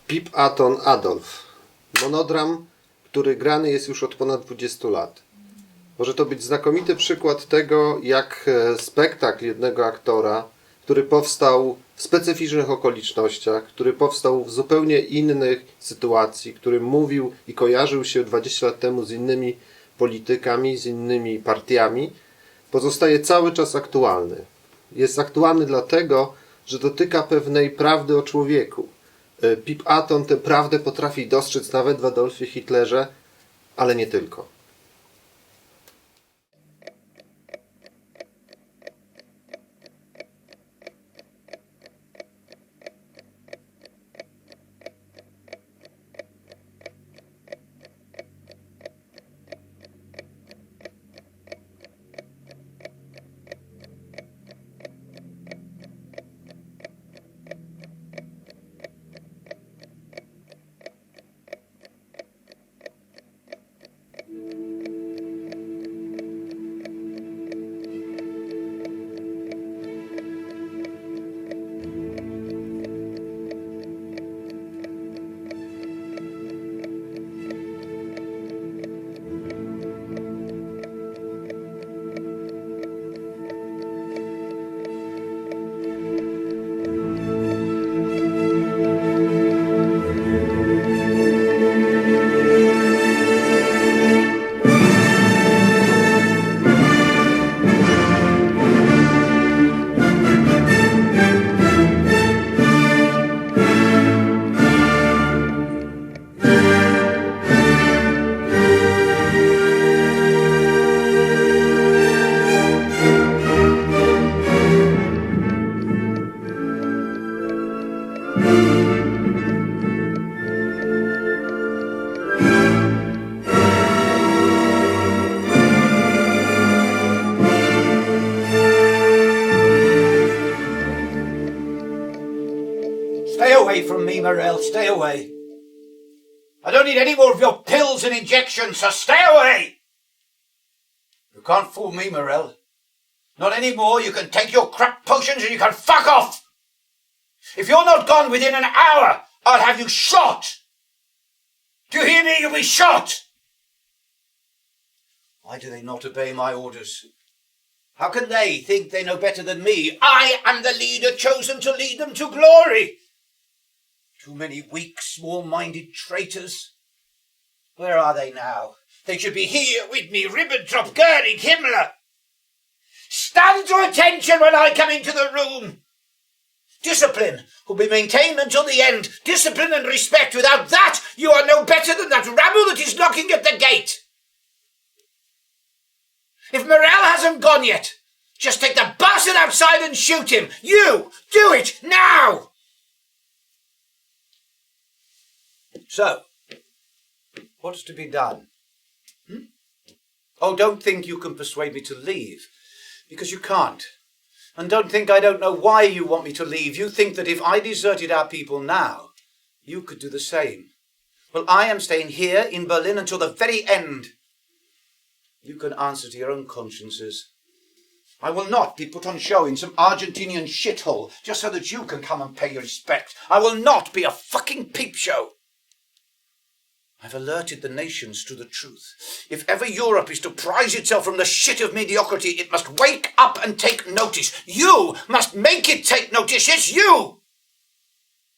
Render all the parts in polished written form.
Pip Utton ADOLF. Monodram, który grany jest już od ponad 20 lat. Może to być znakomity przykład tego, jak spektakl jednego aktora, który powstał w specyficznych okolicznościach, który powstał w zupełnie innych sytuacji, który mówił i kojarzył się 20 lat temu z innymi politykami, z innymi partiami, pozostaje cały czas aktualny. Jest aktualny dlatego, że dotyka pewnej prawdy o człowieku. Pip Utton tę prawdę potrafi dostrzec nawet w Adolfie Hitlerze, ale nie tylko. Stay away from me, Morel, stay away. I don't need any more of your pills and injections, so stay away! You can't fool me, Morel. Not anymore. You can take your crap potions and you can fuck off! If you're not gone within an hour, I'll have you shot! Do you hear me? You'll be shot! Why do they not obey my orders? How can they think they know better than me? I am the leader chosen to lead them to glory! Too many weak, small-minded traitors. Where are they now? They should be here with me, Ribbentrop, Goering, Himmler. Stand to attention when I come into the room. Discipline will be maintained until the end. Discipline and respect. Without that, you are no better than that rabble that is knocking at the gate. If Morel hasn't gone yet, just take the bastard outside and shoot him. You, do it now! So, what's to be done? Oh, don't think you can persuade me to leave, because you can't. And don't think I don't know why you want me to leave. You think that if I deserted our people now, you could do the same. Well, I am staying here in Berlin until the very end. You can answer to your own consciences. I will not be put on show in some Argentinian shithole just so that you can come and pay your respect. I will not be a fucking peep show. I've alerted the nations to the truth. If ever Europe is to prize itself from the shit of mediocrity, it must wake up and take notice. You must make it take notice. Yes, you!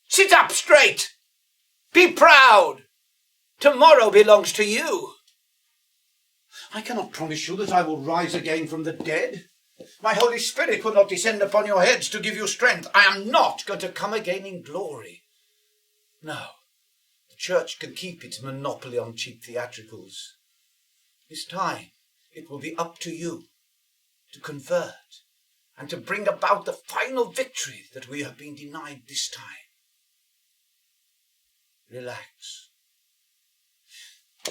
Sit up straight. Be proud. Tomorrow belongs to you. I cannot promise you that I will rise again from the dead. My Holy Spirit will not descend upon your heads to give you strength. I am not going to come again in glory. No. Church can keep its monopoly on cheap theatricals. This time, it will be up to you to convert and to bring about the final victory that we have been denied this time. Relax.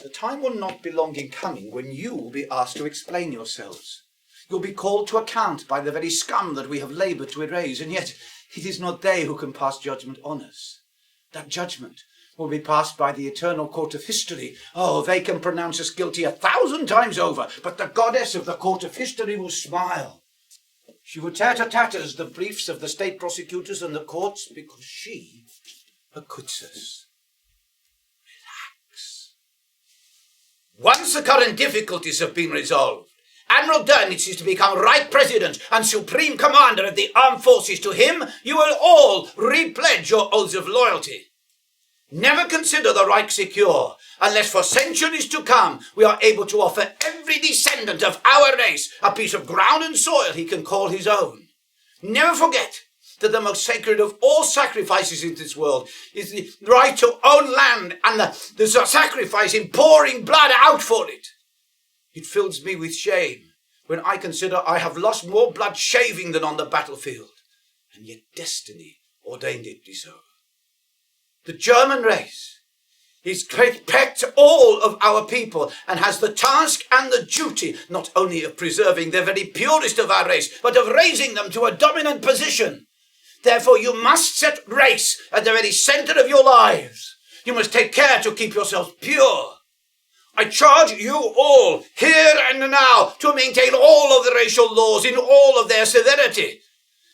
The time will not be long in coming when you will be asked to explain yourselves. You'll be called to account by the very scum that we have laboured to erase, and yet it is not they who can pass judgment on us. That judgment will be passed by the eternal court of history. Oh, they can pronounce us guilty 1,000 times over, but the goddess of the court of history will smile. She will tear to tatters the briefs of the state prosecutors and the courts because she acquits us. Once the current difficulties have been resolved, Admiral Dönitz is to become Reich President and Supreme Commander of the Armed Forces. To him, you will all repledge your oaths of loyalty. Never consider the Reich secure, unless for centuries to come we are able to offer every descendant of our race a piece of ground and soil he can call his own. Never forget that the most sacred of all sacrifices in this world is the right to own land and the sacrifice in pouring blood out for it. It fills me with shame when I consider I have lost more blood shaving than on the battlefield, and yet destiny ordained it be so. The German race is respect all of our people and has the task and the duty not only of preserving the very purest of our race, but of raising them to a dominant position. Therefore, you must set race at the very center of your lives. You must take care to keep yourselves pure. I charge you all, here and now, to maintain all of the racial laws in all of their severity.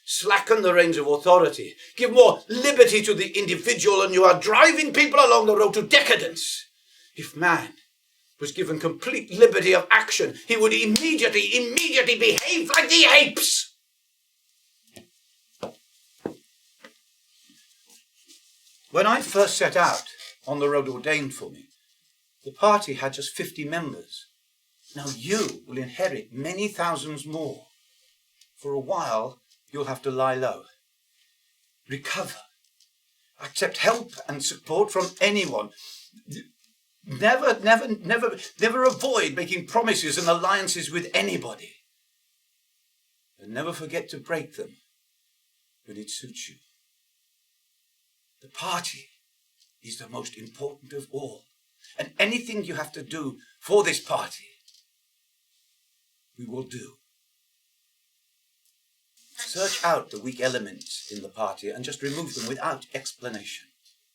Slacken the reins of authority. Give more liberty to the individual, and you are driving people along the road to decadence. If man was given complete liberty of action, he would immediately behave like the apes. When I first set out on the road ordained for me, the party had just 50 members. Now you will inherit many thousands more. For a while, you'll have to lie low. Recover. Accept help and support from anyone. Never avoid making promises and alliances with anybody. And never forget to break them when it suits you. The party is the most important of all. And anything you have to do for this party, we will do. Search out the weak elements in the party and just remove them without explanation.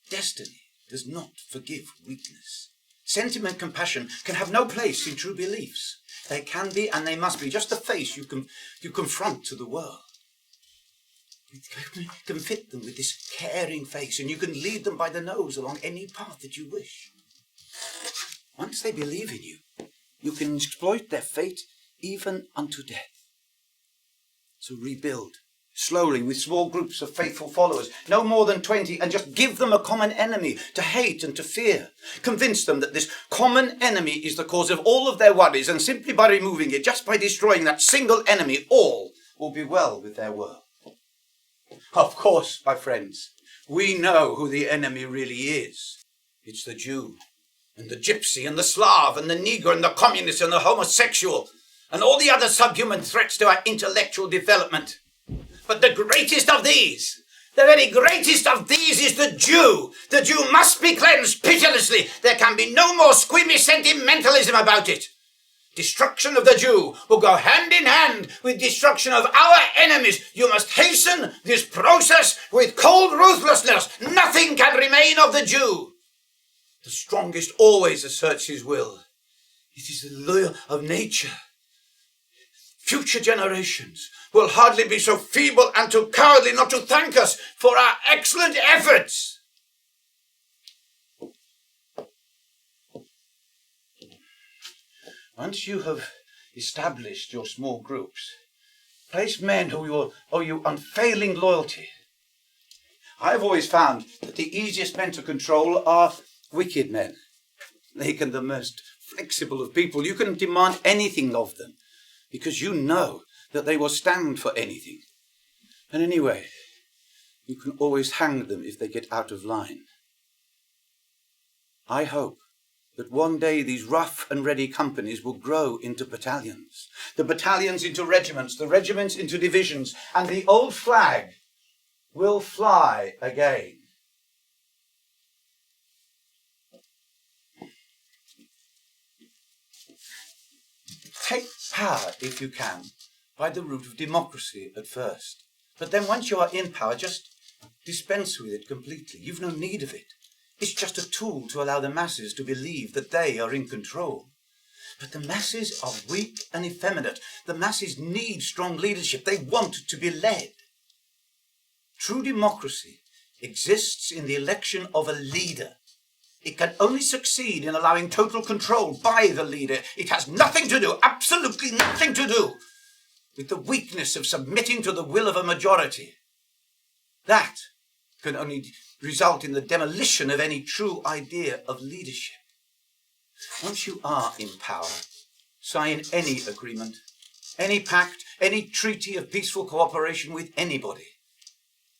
Destiny does not forgive weakness. Sentiment, compassion can have no place in true beliefs. They can be and they must be just the face you confront to the world. You can fit them with this caring face, and you can lead them by the nose along any path that you wish. Once they believe in you, you can exploit their fate even unto death. So rebuild slowly with small groups of faithful followers, no more than 20, and just give them a common enemy to hate and to fear. Convince them that this common enemy is the cause of all of their worries, and simply by removing it, just by destroying that single enemy, all will be well with their world. Of course, my friends, we know who the enemy really is. It's the Jew, and the Gypsy, and the Slav, and the Negro, and the Communist, and the homosexual, and all the other subhuman threats to our intellectual development. But the greatest of these, the very greatest of these is the Jew. The Jew must be cleansed pitilessly. There can be no more squeamy sentimentalism about it. Destruction of the Jew will go hand in hand with destruction of our enemies. You must hasten this process with cold ruthlessness. Nothing can remain of the Jew. The strongest always asserts his will. It is the law of nature. Future generations will hardly be so feeble and too cowardly not to thank us for our excellent efforts. Once you have established your small groups, place men who will owe you unfailing loyalty. I've always found that the easiest men to control are wicked men. They can be the most flexible of people. You can demand anything of them because you know that they will stand for anything. And anyway, you can always hang them if they get out of line. I hope that one day these rough and ready companies will grow into battalions, the battalions into regiments, the regiments into divisions, and the old flag will fly again. Take power, if you can, by the route of democracy at first. But then once you are in power, just dispense with it completely. You've no need of it. It's just a tool to allow the masses to believe that they are in control. But the masses are weak and effeminate. The masses need strong leadership. They want to be led. True democracy exists in the election of a leader. It can only succeed in allowing total control by the leader. It has nothing to do, absolutely nothing to do, with the weakness of submitting to the will of a majority. That can only result in the demolition of any true idea of leadership. Once you are in power, sign any agreement, any pact, any treaty of peaceful cooperation with anybody.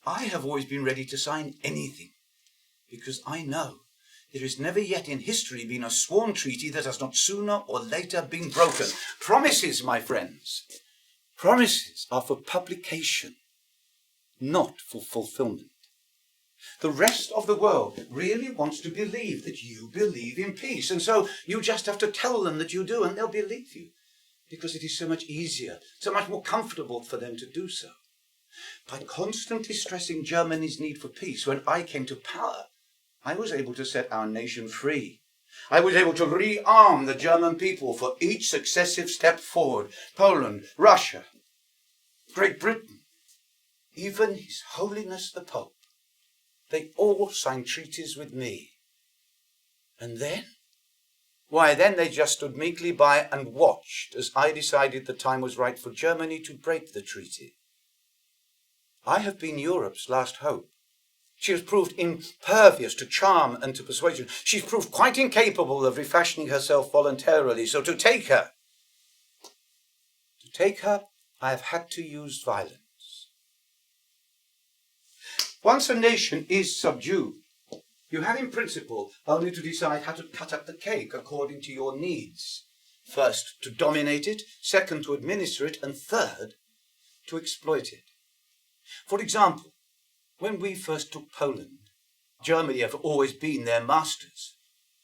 I have always been ready to sign anything, because I know there has never yet in history been a sworn treaty that has not sooner or later been broken. Promises, my friends, promises are for publication, not for fulfillment. The rest of the world really wants to believe that you believe in peace, and so you just have to tell them that you do, and they'll believe you, because it is so much easier, so much more comfortable for them to do so. By constantly stressing Germany's need for peace, when I came to power, I was able to set our nation free. I was able to rearm the German people for each successive step forward. Poland, Russia, Great Britain, even His Holiness the Pope. They all signed treaties with me. And then? Why, then they just stood meekly by and watched as I decided the time was right for Germany to break the treaty. I have been Europe's last hope. She has proved impervious to charm and to persuasion. She's proved quite incapable of refashioning herself voluntarily. So to take her, I have had to use violence. Once a nation is subdued, you have in principle only to decide how to cut up the cake according to your needs. First, to dominate it. Second, to administer it. And third, to exploit it. For example, when we first took Poland, Germany have always been their masters.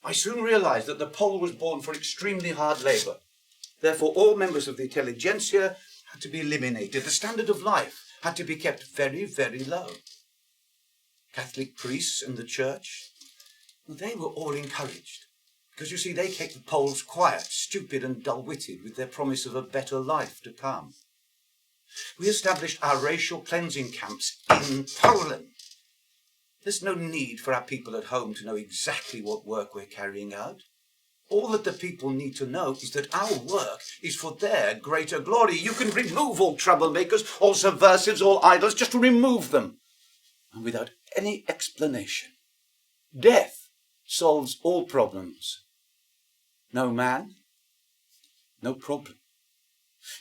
I soon realized that the Pole was born for extremely hard labor. Therefore, all members of the intelligentsia had to be eliminated. The standard of life had to be kept very, very low. Catholic priests and the church, they were all encouraged. Because, you see, they kept the Poles quiet, stupid and dull-witted with their promise of a better life to come. We established our racial cleansing camps in Poland. There's no need for our people at home to know exactly what work we're carrying out. All that the people need to know is that our work is for their greater glory. You can remove all troublemakers, all subversives, all idols, just remove them. And without any explanation. Death solves all problems. No man, no problem.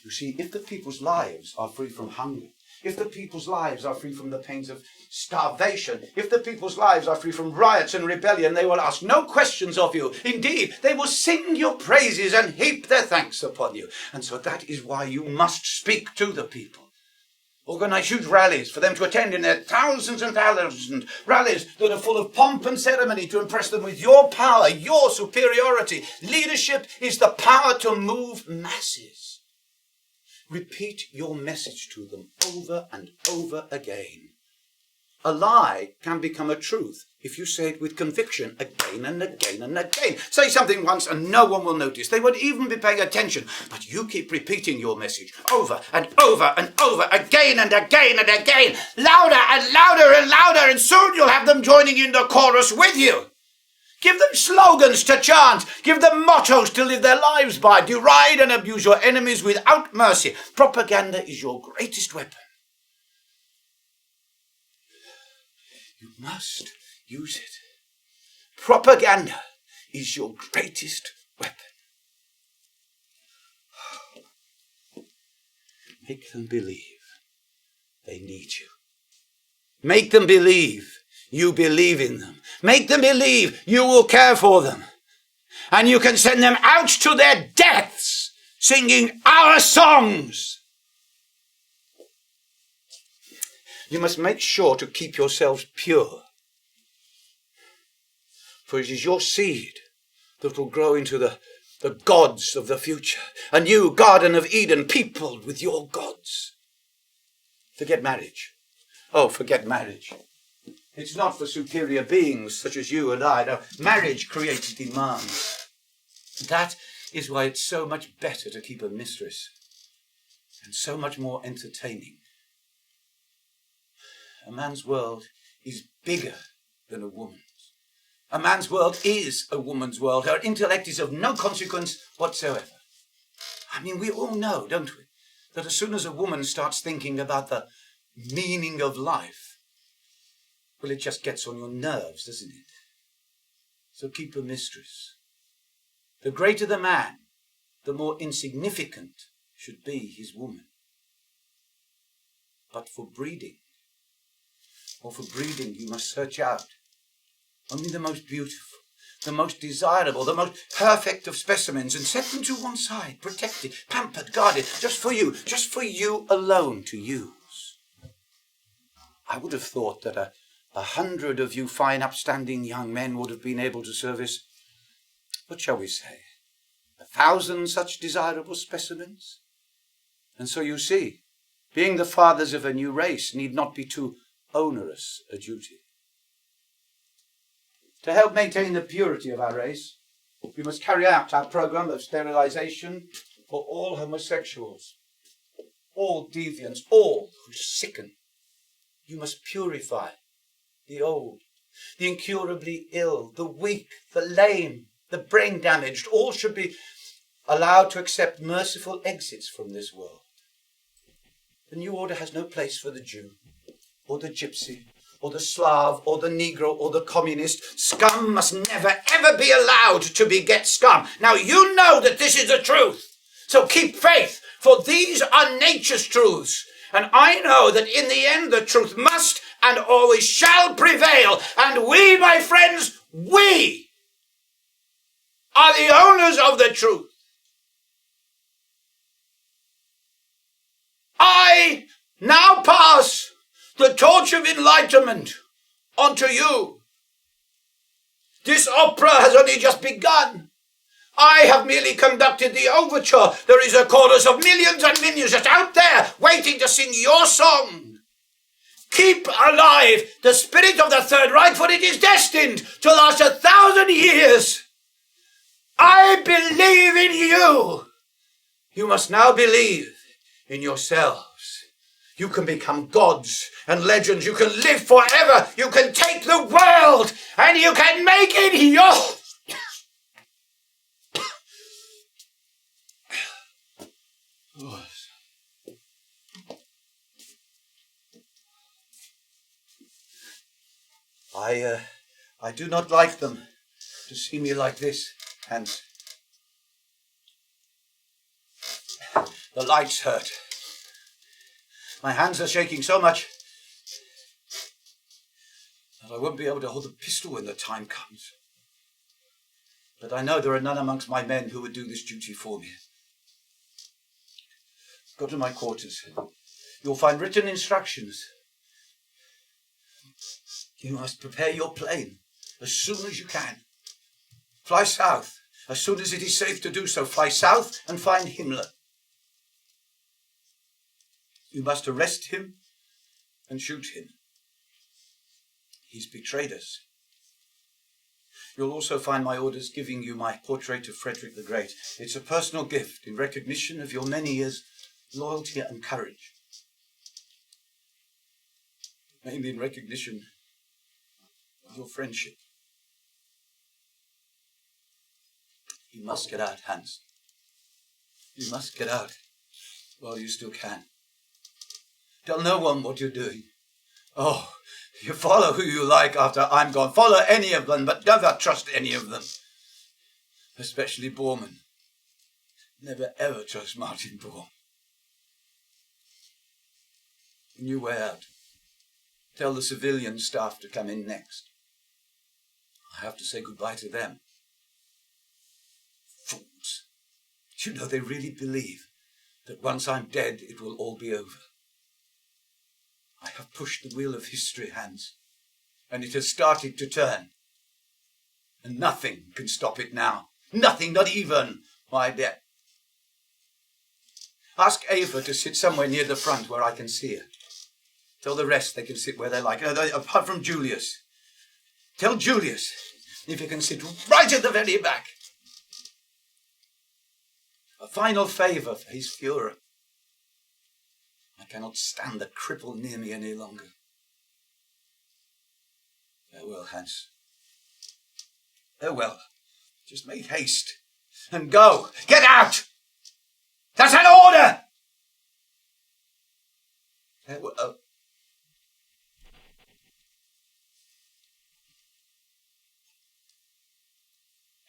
You see, if the people's lives are free from hunger, if the people's lives are free from the pains of starvation, if the people's lives are free from riots and rebellion, they will ask no questions of you. Indeed, they will sing your praises and heap their thanks upon you. And so that is why you must speak to the people. Organize huge rallies for them to attend in their thousands and thousands, rallies that are full of pomp and ceremony to impress them with your power, your superiority. Leadership is the power to move masses. Repeat your message to them over and over again. A lie can become a truth if you say it with conviction again and again and again. Say something once and no one will notice. They won't even be paying attention. But you keep repeating your message over and over and over again and again and again. Louder and louder and louder, and soon you'll have them joining in the chorus with you. Give them slogans to chant. Give them mottos to live their lives by. Deride and abuse your enemies without mercy. Propaganda is your greatest weapon. You must use it. Propaganda is your greatest weapon. Make them believe they need you. Make them believe you believe in them. Make them believe you will care for them. And you can send them out to their deaths singing our songs. You must make sure to keep yourselves pure. For it is your seed that will grow into the gods of the future. A new Garden of Eden peopled with your gods. Forget marriage. Oh, forget marriage. It's not for superior beings such as you and I. No, marriage creates demands. That is why it's so much better to keep a mistress. And so much more entertaining. A man's world is bigger than a woman's. A man's world is a woman's world. Her intellect is of no consequence whatsoever. I mean, we all know, don't we, that as soon as a woman starts thinking about the meaning of life, well, it just gets on your nerves, doesn't it? So keep a mistress. The greater the man, the more insignificant should be his woman. But for breeding, you must search out only the most beautiful, the most desirable, the most perfect of specimens, and set them to one side, protected, pampered, guarded, just for you alone to use. I would have thought that 100 of you fine, upstanding young men would have been able to service, what shall we say, 1,000 such desirable specimens? And so you see, being the fathers of a new race need not be too onerous a duty. To help maintain the purity of our race, we must carry out our program of sterilization for all homosexuals, all deviants, all who sicken. You must purify the old, the incurably ill, the weak, the lame, the brain damaged. All should be allowed to accept merciful exits from this world. The new order has no place for the Jew, or the Gypsy, or the Slav, or the Negro, or the Communist. Scum must never, ever be allowed to beget scum. Now you know that this is the truth. So keep faith, for these are nature's truths. And I know that in the end the truth must and always shall prevail. And we, my friends, we are the owners of the truth. I now pass the torch of enlightenment onto you. This opera has only just begun. I have merely conducted the overture. There is a chorus of millions and millions just out there waiting to sing your song. Keep alive the spirit of the Third Reich, for it is destined to last 1,000 years. I believe in you. You must now believe in yourselves. You can become gods and legends. You can live forever. You can take the world and you can make it yours. I do not like them to see me like this, Hans. The lights hurt. My hands are shaking so much that I won't be able to hold the pistol when the time comes. But I know there are none amongst my men who would do this duty for me. Go to my quarters. You'll find written instructions. You must prepare your plane as soon as you can. Fly south as soon as it is safe to do so. Fly south and find Himmler. You must arrest him and shoot him. He's betrayed us. You'll also find my orders giving you my portrait of Frederick the Great. It's a personal gift in recognition of your many years' loyalty and courage. Maybe in recognition of your friendship. You must get out, Hans. You must get out while you still can. Tell no one what you're doing. Oh, you follow who you like after I'm gone. Follow any of them, but never trust any of them. Especially Bormann. Never ever trust Martin Bormann. On your way out, tell the civilian staff to come in next. I have to say goodbye to them. Fools. You know, they really believe that once I'm dead, it will all be over. I have pushed the wheel of history, Hans, and it has started to turn. And nothing can stop it now. Nothing, not even my death. Ask Ava to sit somewhere near the front where I can see her. Tell the rest they can sit where they like, apart from Julius. Tell Julius if he can sit right at the very back. A final favour for his Führer. I cannot stand the cripple near me any longer. Farewell, Hans. Oh well, just make haste and go. Get out! That's an order! Well,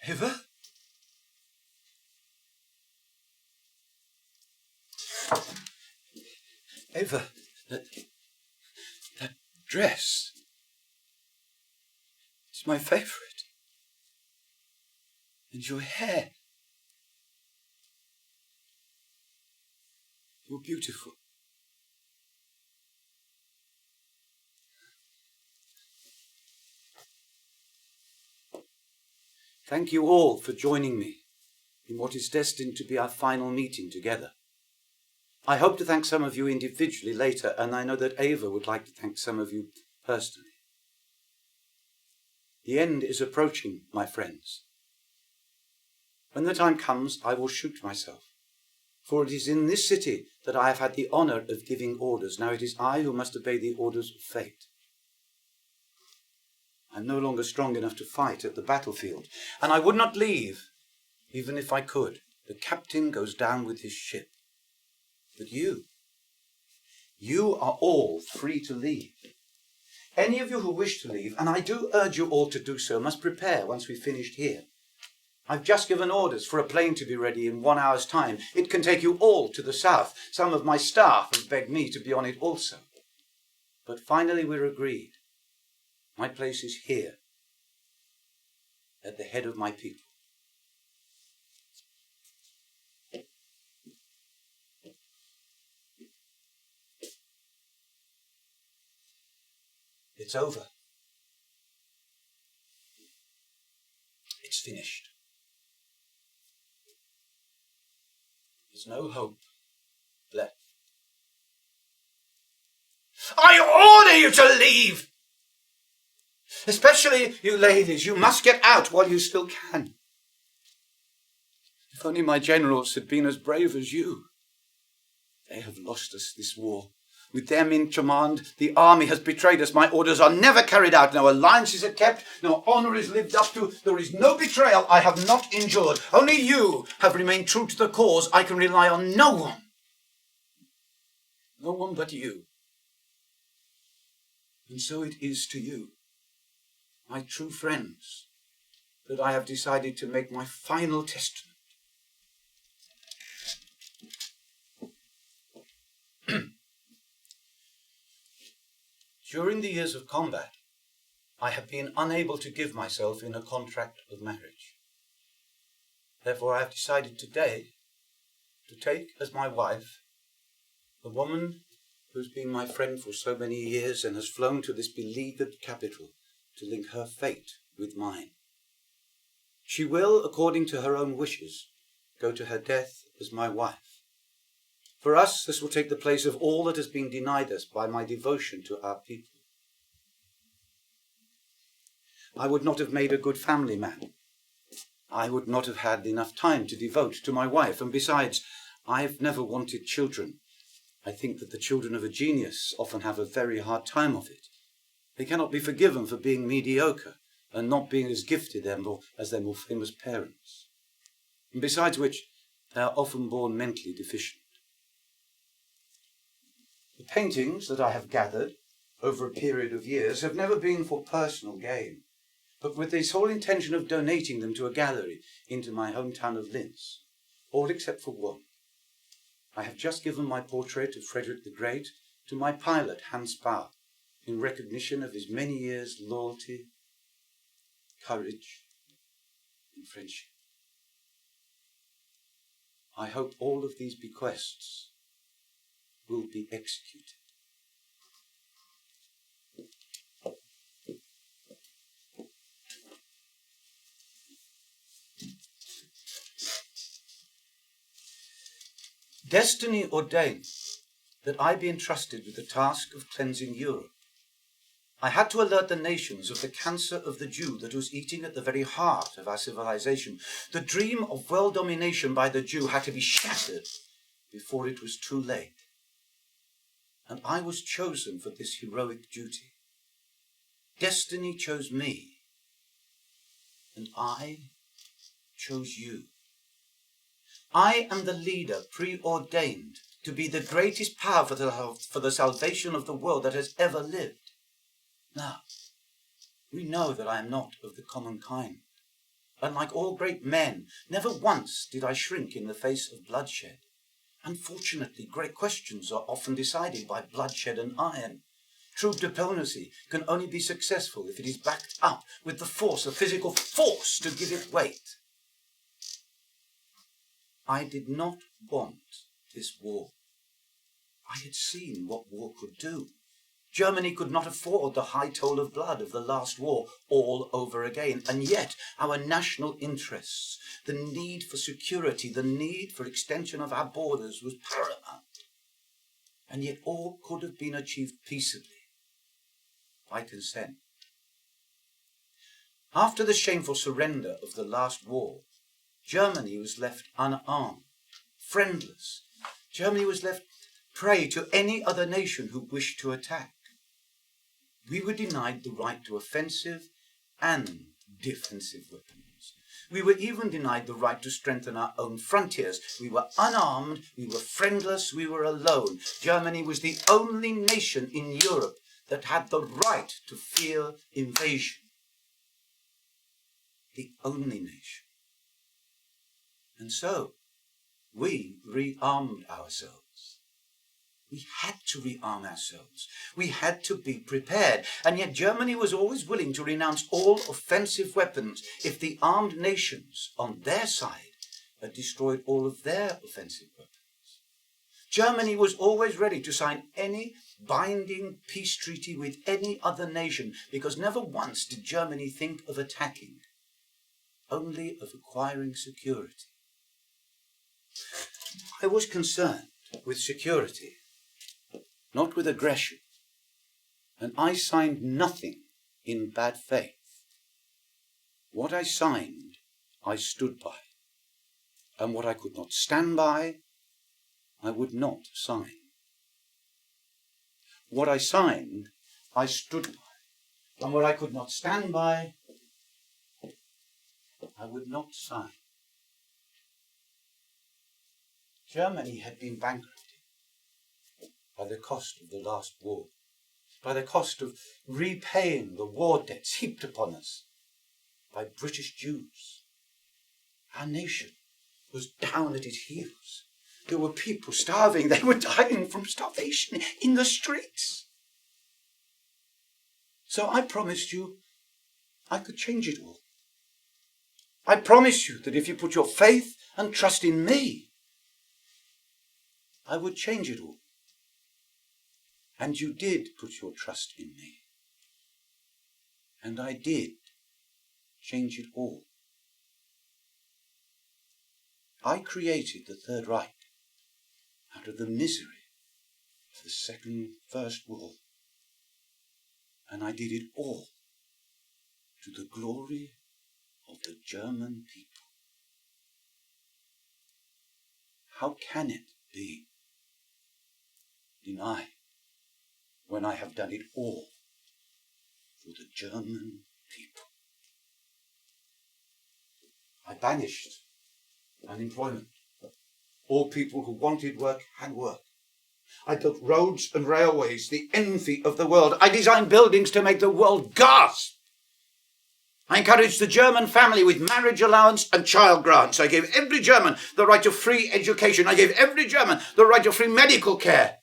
Eva? Eva, that dress. It's my favourite. And your hair. You're beautiful. Thank you all for joining me in what is destined to be our final meeting together. I hope to thank some of you individually later, and I know that Eva would like to thank some of you personally. The end is approaching, my friends. When the time comes, I will shoot myself, for it is in this city that I have had the honour of giving orders. Now it is I who must obey the orders of fate. I am no longer strong enough to fight at the battlefield, and I would not leave, even if I could. The captain goes down with his ship. But you are all free to leave. Any of you who wish to leave, and I do urge you all to do so, must prepare once we've finished here. I've just given orders for a plane to be ready in 1 hour's time. It can take you all to the south. Some of my staff have begged me to be on it also. But finally we're agreed. My place is here, at the head of my people. It's over. It's finished. There's no hope left. I order you to leave! Especially you ladies, you must get out while you still can. If only my generals had been as brave as you. They have lost us this war. With them in command, the army has betrayed us. My orders are never carried out. No alliances are kept. No honour is lived up to. There is no betrayal I have not endured. Only you have remained true to the cause. I can rely on no one. No one but you. And so it is to you, my true friends, that I have decided to make my final testament. During the years of combat, I have been unable to give myself in a contract of marriage. Therefore, I have decided today to take as my wife the woman who's been my friend for so many years and has flown to this beleaguered capital to link her fate with mine. She will, according to her own wishes, go to her death as my wife. For us, this will take the place of all that has been denied us by my devotion to our people. I would not have made a good family man. I would not have had enough time to devote to my wife, and besides, I've never wanted children. I think that the children of a genius often have a very hard time of it. They cannot be forgiven for being mediocre and not being as gifted as their more famous parents. And besides which, they are often born mentally deficient. The paintings that I have gathered over a period of years have never been for personal gain, but with the sole intention of donating them to a gallery into my hometown of Linz, all except for one. I have just given my portrait of Frederick the Great to my pilot, Hans Bauer, in recognition of his many years' loyalty, courage, and friendship. I hope all of these bequests will be executed. Destiny ordained that I be entrusted with the task of cleansing Europe. I had to alert the nations of the cancer of the Jew that was eating at the very heart of our civilization. The dream of world domination by the Jew had to be shattered before it was too late. And I was chosen for this heroic duty. Destiny chose me. and I chose you. I am the leader preordained to be the greatest power for the salvation of the world that has ever lived. Now, we know that I am not of the common kind. And like all great men, never once did I shrink in the face of bloodshed. Unfortunately, great questions are often decided by bloodshed and iron. True diplomacy can only be successful if it is backed up with the force, the physical force to give it weight. I did not want this war. I had seen what war could do. Germany could not afford the high toll of blood of the last war all over again. And yet our national interests, the need for security, the need for extension of our borders was paramount. And yet all could have been achieved peaceably, by consent. After the shameful surrender of the last war, Germany was left unarmed, friendless. Germany was left prey to any other nation who wished to attack. We were denied the right to offensive and defensive weapons. We were even denied the right to strengthen our own frontiers. We were unarmed, we were friendless, we were alone. Germany was the only nation in Europe that had the right to fear invasion. The only nation. And so, we rearmed ourselves. We had to rearm ourselves. We had to be prepared. And yet Germany was always willing to renounce all offensive weapons if the armed nations on their side had destroyed all of their offensive weapons. Germany was always ready to sign any binding peace treaty with any other nation, because never once did Germany think of attacking, only of acquiring security. I was concerned with security, not with aggression, and I signed nothing in bad faith. What I signed, I stood by, and what I could not stand by, I would not sign. What I signed, I stood by, and what I could not stand by, I would not sign. Germany had been bankrupted by the cost of the last war, by the cost of repaying the war debts heaped upon us by British Jews. Our nation was down at its heels. There were people starving. They were dying from starvation in the streets. So I promised you I could change it all. I promised you that if you put your faith and trust in me, I would change it all. And you did put your trust in me. And I did change it all. I created the Third Reich out of the misery of the First War. And I did it all to the glory of the German people. How can it be denied when I have done it all for the German people? I banished unemployment. All people who wanted work had work. I built roads and railways, the envy of the world. I designed buildings to make the world gasp. I encouraged the German family with marriage allowance and child grants. I gave every German the right to free education. I gave every German the right to free medical care.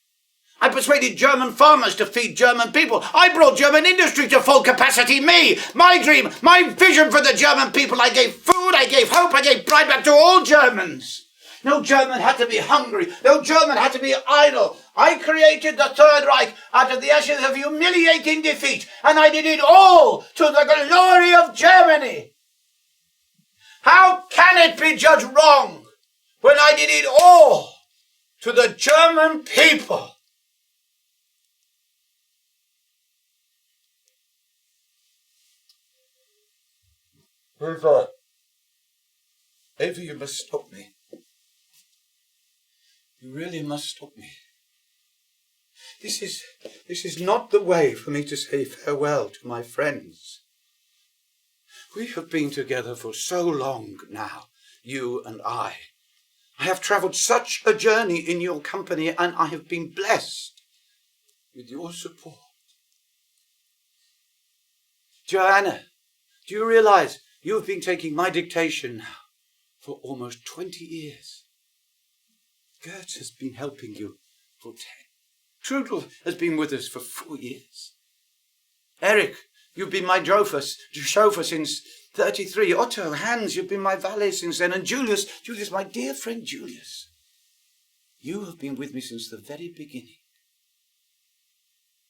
I persuaded German farmers to feed German people. I brought German industry to full capacity. Me, my dream, my vision for the German people. I gave food, I gave hope, I gave pride back to all Germans. No German had to be hungry. No German had to be idle. I created the Third Reich out of the ashes of humiliating defeat, and I did it all to the glory of Germany. How can it be judged wrong when I did it all to the German people? Eva, you must stop me. You really must stop me. This is not the way for me to say farewell to my friends We have been together for so long now, you and I. I have travelled such a journey in your company, and I have been blessed with your support. Joanna, do you realize you have been taking my dictation now for almost 20 years? Gert has been helping you for 10. Trudel has been with us for 4 years. Eric, you've been my chauffeur since 33. Otto, Hans, you've been my valet since then. And Julius, my dear friend Julius, you have been with me since the very beginning.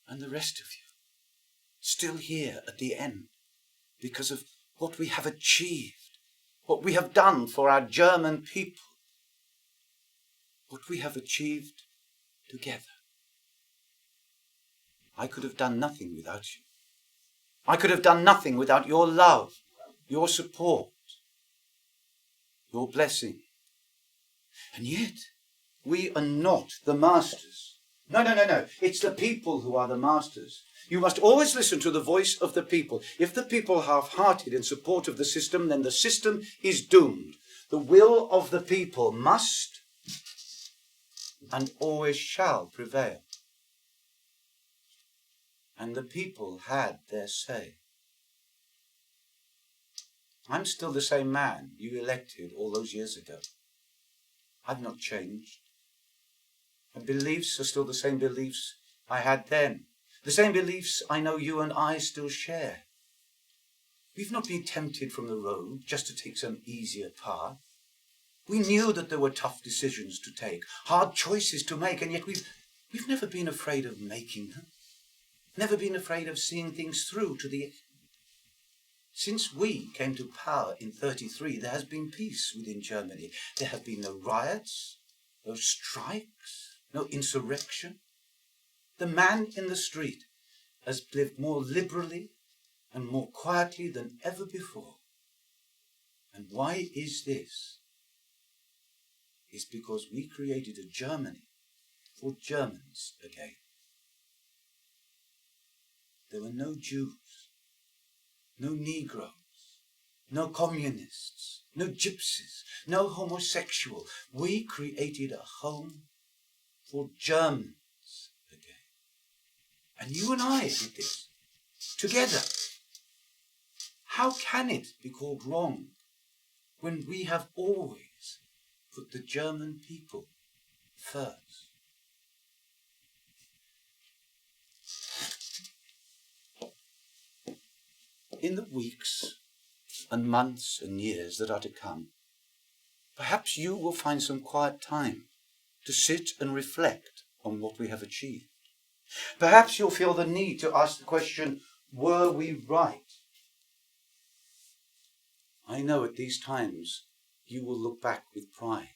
And the rest of you, still here at the end, because of what we have achieved, what we have done for our German people, what we have achieved together. I could have done nothing without you. I could have done nothing without your love, your support, your blessing. And yet, we are not the masters. No. It's the people who are the masters. You must always listen to the voice of the people. If the people are half-hearted in support of the system, then the system is doomed. The will of the people must and always shall prevail. And the people had their say. I'm still the same man you elected all those years ago. I've not changed. My beliefs are still the same beliefs I had then. The same beliefs I know you and I still share. We've not been tempted from the road just to take some easier path. We knew that there were tough decisions to take, hard choices to make, and yet we've never been afraid of making them. Never been afraid of seeing things through to the end. Since we came to power in 1933, there has been peace within Germany. There have been no riots, no strikes, no insurrection. The man in the street has lived more liberally and more quietly than ever before. And why is this? It's because we created a Germany for Germans again. There were no Jews, no Negroes, no communists, no gypsies, no homosexual. We created a home for Germans again. And you and I did this together. How can it be called wrong when we have always put the German people first? In the weeks and months and years that are to come, perhaps you will find some quiet time to sit and reflect on what we have achieved. Perhaps you'll feel the need to ask the question, were we right? I know at these times you will look back with pride.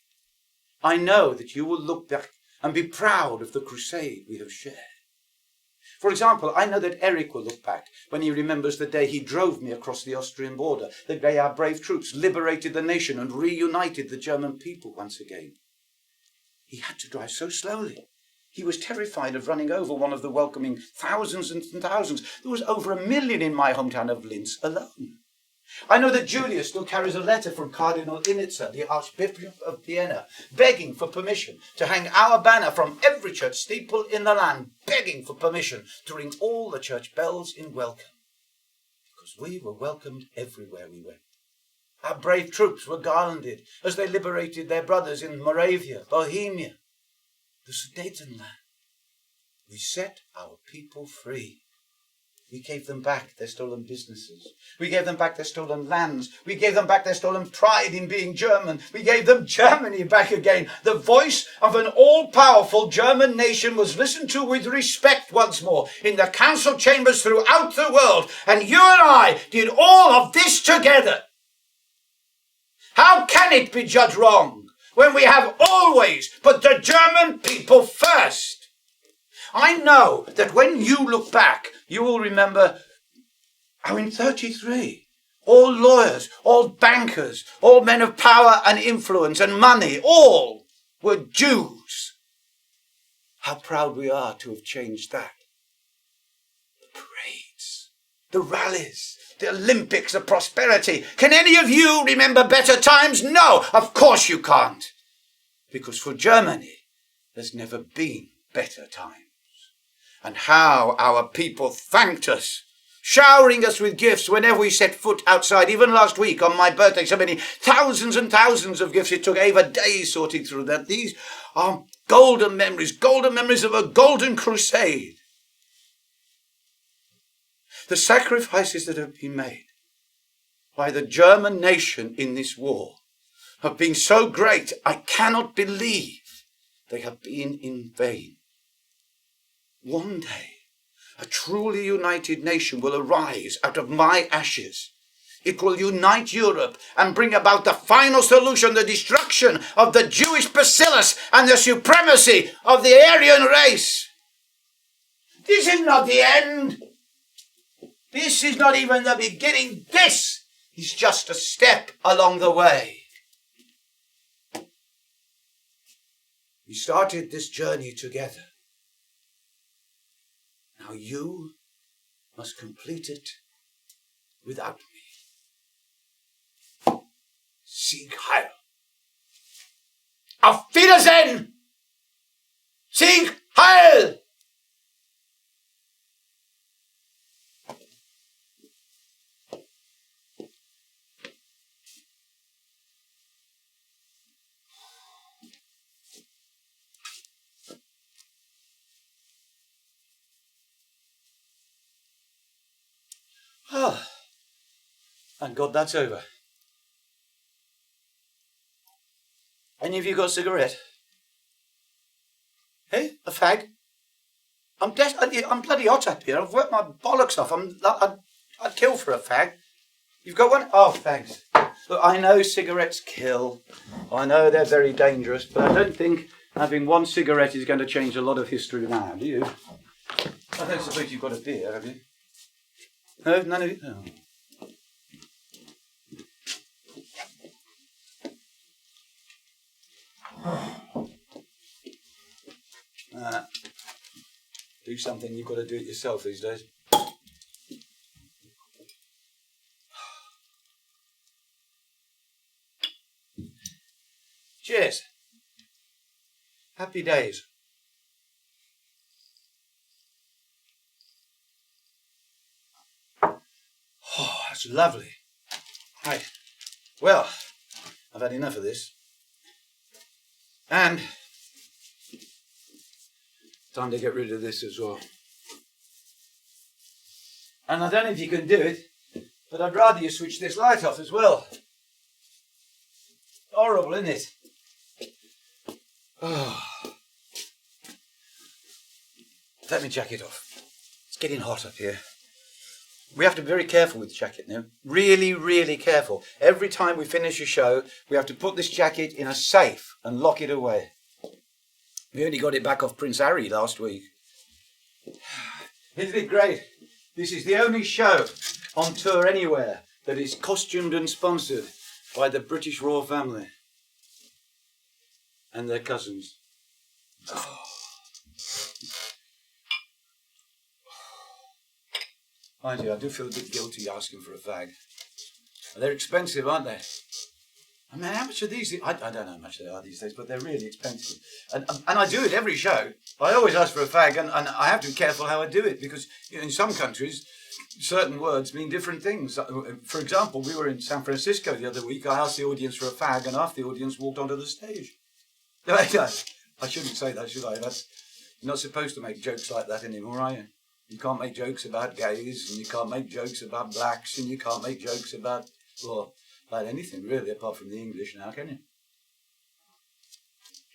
I know that you will look back and be proud of the crusade we have shared. For example, I know that Eric will look back when he remembers the day he drove me across the Austrian border, the day our brave troops liberated the nation and reunited the German people once again. He had to drive so slowly. He was terrified of running over one of the welcoming thousands and thousands. There was over 1 million in my hometown of Linz alone. I know that Julius still carries a letter from Cardinal Initzer, the Archbishop of Vienna, begging for permission to hang our banner from every church steeple in the land, begging for permission to ring all the church bells in welcome. Because we were welcomed everywhere we went. Our brave troops were garlanded as they liberated their brothers in Moravia, Bohemia, the Sudetenland. We set our people free. We gave them back their stolen businesses. We gave them back their stolen lands. We gave them back their stolen pride in being German. We gave them Germany back again. The voice of an all-powerful German nation was listened to with respect once more in the council chambers throughout the world. And you and I did all of this together. How can it be judged wrong when we have always put the German people first? I know that when you look back, you will remember how in 1933, all lawyers, all bankers, all men of power and influence and money, all were Jews. How proud we are to have changed that. The parades, the rallies, the Olympics of prosperity. Can any of you remember better times? No, of course you can't. Because for Germany, there's never been better times. And how our people thanked us, showering us with gifts whenever we set foot outside. Even last week on my birthday, so many thousands and thousands of gifts. It took Ava days sorting through that. These are golden memories of a golden crusade. The sacrifices that have been made by the German nation in this war have been so great, I cannot believe they have been in vain. One day, a truly united nation will arise out of my ashes. It will unite Europe and bring about the final solution, the destruction of the Jewish bacillus and the supremacy of the Aryan race. This is not the end. This is not even the beginning. This is just a step along the way. We started this journey together. Now you must complete it without me. Sieg Heil. Auf Wiedersehen! Sieg Heil! Oh, thank God that's over. Any of you got a cigarette? Hey, a fag? I'm bloody hot up here. I've worked my bollocks off. I'd kill for a fag. You've got one? Oh, thanks. Look, I know cigarettes kill. I know they're very dangerous, but I don't think having one cigarette is going to change a lot of history now, do you? I don't suppose you've got a beer, have you? No, none of you? Oh. Do something, you've got to do it yourself these days. Cheers. Happy days. Oh, that's lovely. Right. Well, I've had enough of this. And time to get rid of this as well. And I don't know if you can do it, but I'd rather you switch this light off as well. Horrible, isn't it? Oh. Take my jacket off. It's getting hot up here. We have to be very careful with the jacket now. Really, really careful. Every time we finish a show, we have to put this jacket in a safe and lock it away. We only got it back off Prince Harry last week. Isn't it great? This is the only show on tour anywhere that is costumed and sponsored by the British royal family and their cousins. Oh. Mind you, I do feel a bit guilty asking for a fag. They're expensive, aren't they? I mean, how much are these? I don't know how much they are these days, but they're really expensive. And I do it every show. I always ask for a fag, and I have to be careful how I do it, because in some countries, certain words mean different things. For example, we were in San Francisco the other week. I asked the audience for a fag, and half the audience walked onto the stage. I shouldn't say that, should I? You're not supposed to make jokes like that anymore, are you? You can't make jokes about gays, and you can't make jokes about blacks, and you can't make jokes about, well, about anything really, apart from the English now, can you?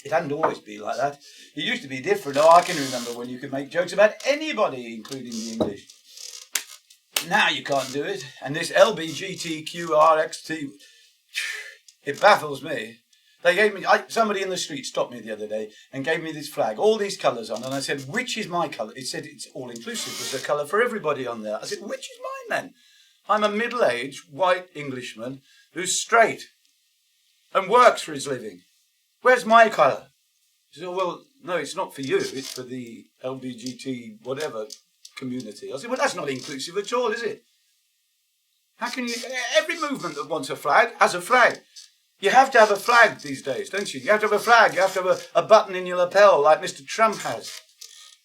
It hadn't always been like that. It used to be different. Oh, I can remember when you could make jokes about anybody, including the English. Now you can't do it. And this LBGTQRXT, it baffles me. They gave me, somebody in the street stopped me the other day and gave me this flag, all these colours on, and I said, which is my colour? It said it's all inclusive. There's a colour for everybody on there. I said, which is mine then? I'm a middle-aged white Englishman who's straight and works for his living. Where's my colour? He said, oh, well, no, it's not for you. It's for the LBGT whatever community. I said, well, that's not inclusive at all, is it? How can you... Every movement that wants a flag has a flag. You have to have a flag these days, don't you? You have to have a flag. You have to have a button in your lapel like Mr. Trump has.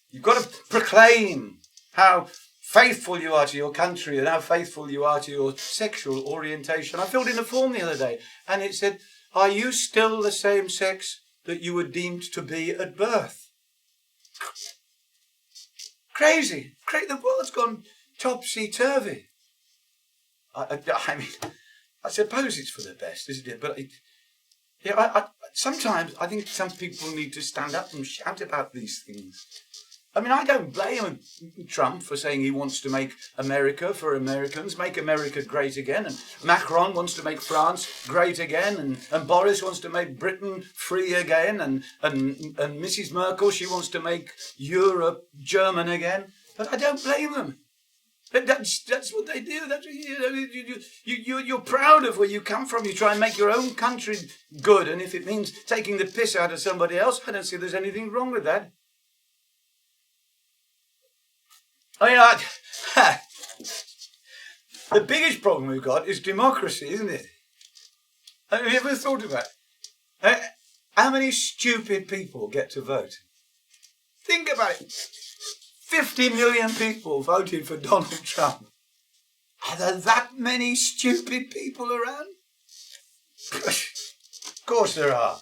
You've got to proclaim how faithful you are to your country and how faithful you are to your sexual orientation. I filled in a form the other day and it said, are you still the same sex that you were deemed to be at birth? Crazy. The world's gone topsy-turvy. I mean, I suppose it's for the best, isn't it? But sometimes I think some people need to stand up and shout about these things. I mean, I don't blame Trump for saying he wants to make America for Americans, make America great again. And Macron wants to make France great again. And Boris wants to make Britain free again. And Mrs. Merkel, she wants to make Europe German again. But I don't blame them. That's what they do. That's what you're proud of where you come from. You try and make your own country good. And if it means taking the piss out of somebody else, I don't see there's anything wrong with that. I mean, the biggest problem we've got is democracy, isn't it? Have you ever thought about it? How many stupid people get to vote? Think about it. 50 million people voted for Donald Trump. Are there that many stupid people around? Of course there are.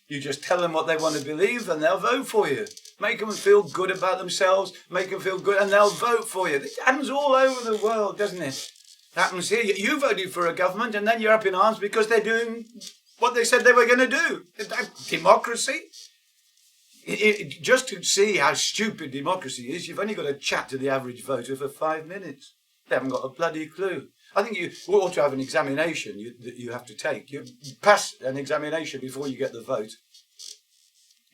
You just tell them what they want to believe and they'll vote for you. Make them feel good about themselves, make them feel good, and they'll vote for you. It happens all over the world, doesn't it? It happens here. You voted for a government and then you're up in arms because they're doing what they said they were going to do. Is that democracy? Just to see how stupid democracy is, you've only got to chat to the average voter for 5 minutes. They haven't got a bloody clue. I think you ought to have an examination that you have to take. You pass an examination before you get the vote.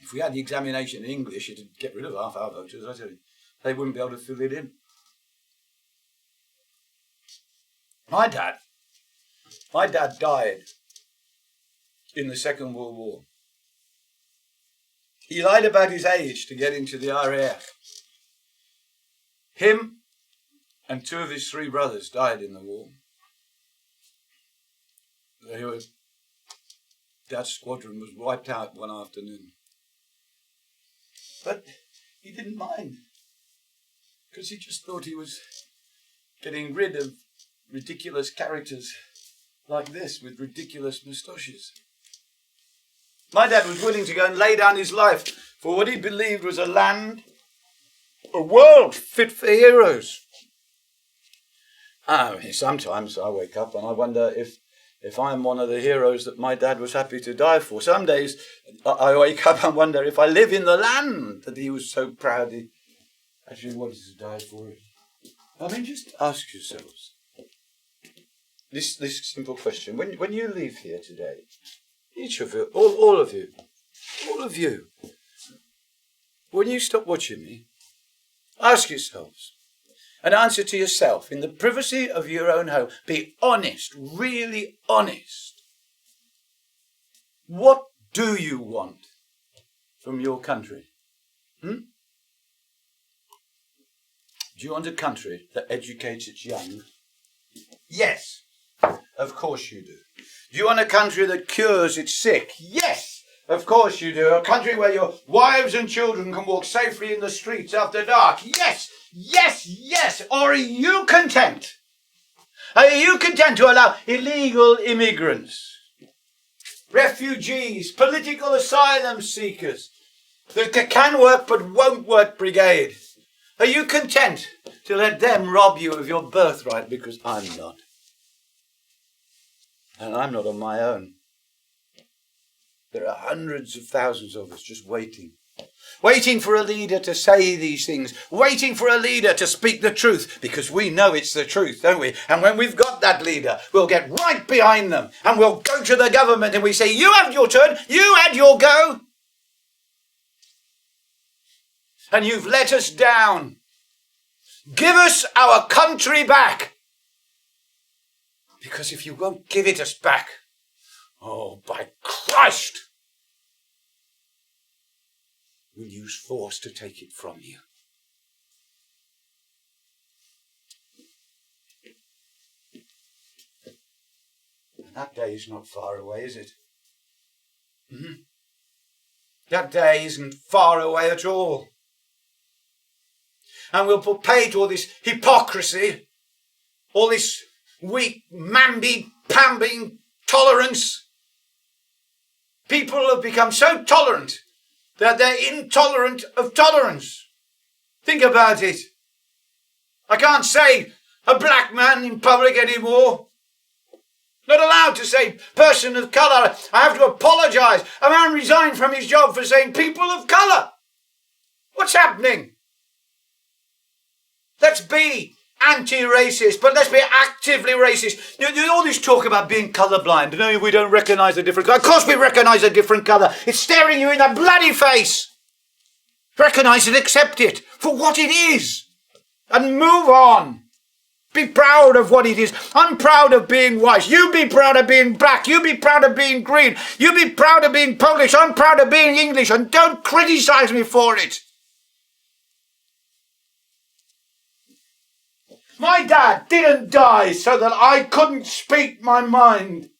If we had the examination in English, it'd get rid of half our voters, I tell you. They wouldn't be able to fill it in. My dad died in the Second World War. He lied about his age to get into the RAF. Him and 2 of his 3 brothers died in the war. Dad's squadron was wiped out one afternoon. But he didn't mind, because he just thought he was getting rid of ridiculous characters like this with ridiculous moustaches. My dad was willing to go and lay down his life for what he believed was a world fit for heroes. I mean, sometimes I wake up and I wonder if I'm one of the heroes that my dad was happy to die for. Some days I wake up and wonder if I live in the land that he was so proud he actually wanted to die for it. I mean, just ask yourselves this simple question. When you leave here today, each of you, all of you, when you stop watching me, ask yourselves an answer to yourself in the privacy of your own home. Be honest, really honest. What do you want from your country? Do you want a country that educates its young? Yes, of course you do. Do you want a country that cures its sick? Yes, of course you do. A country where your wives and children can walk safely in the streets after dark? Yes, yes, yes. Or are you content? Are you content to allow illegal immigrants, refugees, political asylum seekers, the can work but won't work brigade? Are you content to let them rob you of your birthright? Because I'm not. And I'm not on my own. There are hundreds of thousands of us just waiting for a leader to say these things, waiting for a leader to speak the truth, because we know it's the truth, don't we? And when we've got that leader, we'll get right behind them and we'll go to the government and we say, you had your turn, you had your go, and you've let us down. Give us our country back. Because if you won't give it us back, oh, by Christ, we'll use force to take it from you. That day is not far away, is it? That day isn't far away at all. And we'll put pay to all this hypocrisy, all this weak, mamby-pamby tolerance. People have become so tolerant that they're intolerant of tolerance. Think about it. I can't say a black man in public anymore. Not allowed to say person of colour. I have to apologise. A man resigned from his job for saying people of colour. What's happening? Let's be anti-racist, but let's be actively racist. All this talk about being colourblind. No, we don't recognise a different colour. Of course we recognise a different colour. It's staring you in the bloody face. Recognise it, accept it for what it is, and move on. Be proud of what it is. I'm proud of being white. You be proud of being black. You be proud of being green. You be proud of being Polish. I'm proud of being English, and don't criticise me for it. My dad didn't die so that I couldn't speak my mind.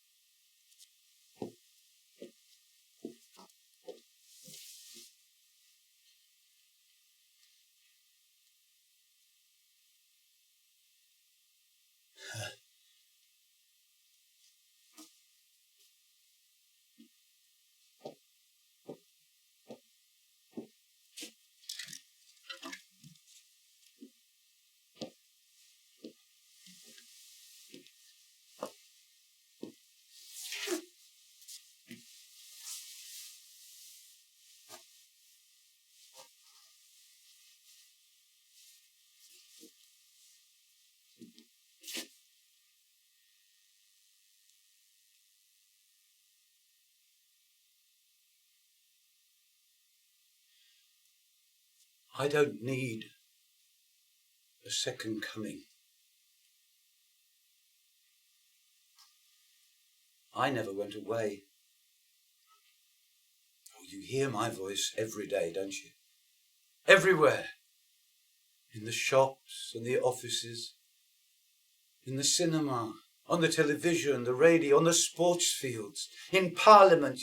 I don't need a second coming. I never went away. Oh, you hear my voice every day, don't you? Everywhere. In the shops and the offices, in the cinema, on the television, the radio, on the sports fields, in Parliament,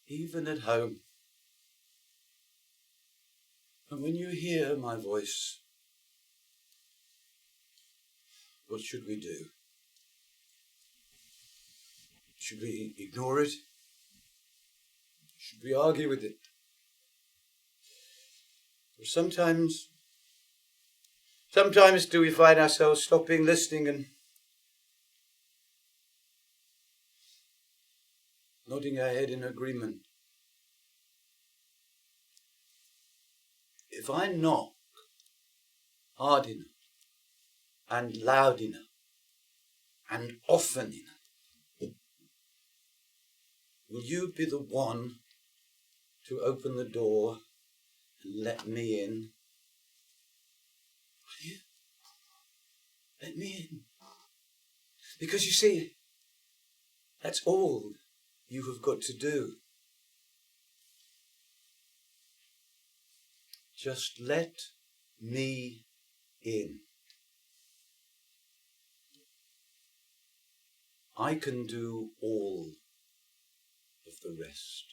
even at home. And when you hear my voice, what should we do? Should we ignore it? Should we argue with it? Or sometimes do we find ourselves stopping, listening and nodding our head in agreement? If I knock hard enough and loud enough and often enough, will you be the one to open the door and let me in? Will you? Let me in. Because you see, that's all you have got to do. Just let me in. I can do all of the rest.